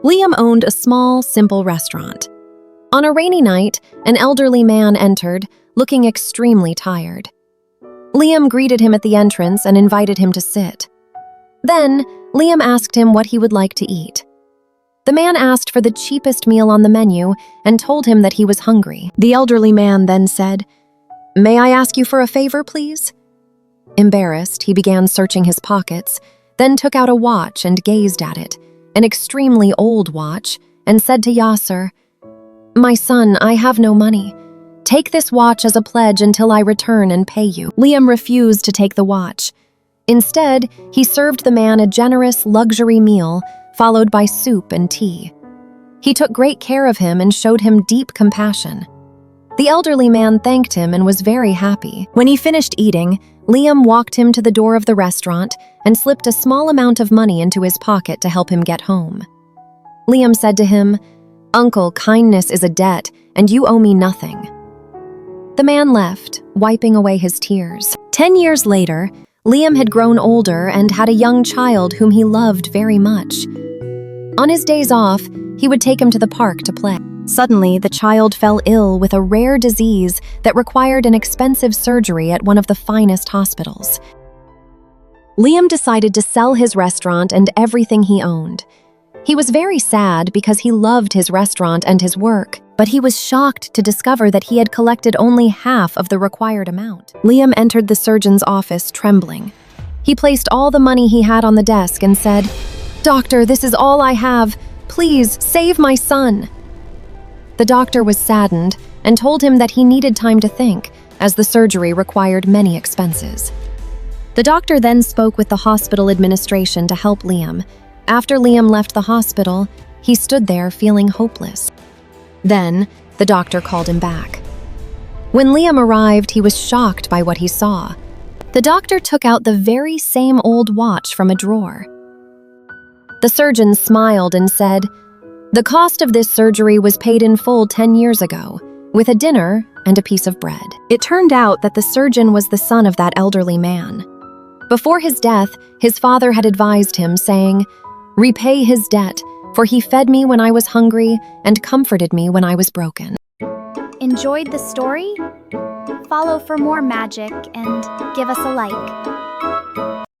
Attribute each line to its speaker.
Speaker 1: Liam owned a small, simple restaurant. On a rainy night, an elderly man entered, looking extremely tired. Liam greeted him at the entrance and invited him to sit. Then, Liam asked him what he would like to eat. The man asked for the cheapest meal on the menu and told him that he was hungry. The elderly man then said, "May I ask you for a favor, please?" Embarrassed, he began searching his pockets, then took out a watch and gazed at it, an extremely old watch, and said to Yasser, "My son, I have no money. Take this watch as a pledge until I return and pay you." Liam refused to take the watch. Instead, he served the man a generous luxury meal, followed by soup and tea. He took great care of him and showed him deep compassion. The elderly man thanked him and was very happy. When he finished eating, Liam walked him to the door of the restaurant and slipped a small amount of money into his pocket to help him get home. Liam said to him, "Uncle, kindness is a debt, and you owe me nothing." The man left, wiping away his tears. 10 years later, Liam had grown older and had a young child whom he loved very much. On his days off, he would take him to the park to play. Suddenly, the child fell ill with a rare disease that required an expensive surgery at one of the finest hospitals. Liam decided to sell his restaurant and everything he owned. He was very sad because he loved his restaurant and his work, but he was shocked to discover that he had collected only half of the required amount. Liam entered the surgeon's office trembling. He placed all the money he had on the desk and said, "Doctor, this is all I have. Please, save my son." The doctor was saddened and told him that he needed time to think, as the surgery required many expenses. The doctor then spoke with the hospital administration to help Liam. After Liam left the hospital, he stood there feeling hopeless. Then, the doctor called him back. When Liam arrived, he was shocked by what he saw. The doctor took out the very same old watch from a drawer. The surgeon smiled and said, "The cost of this surgery was paid in full 10 years ago, with a dinner and a piece of bread." It turned out that the surgeon was the son of that elderly man. Before his death, his father had advised him, saying, "Repay his debt, for he fed me when I was hungry and comforted me when I was broken."
Speaker 2: Enjoyed the story? Follow for more magic and give us a like.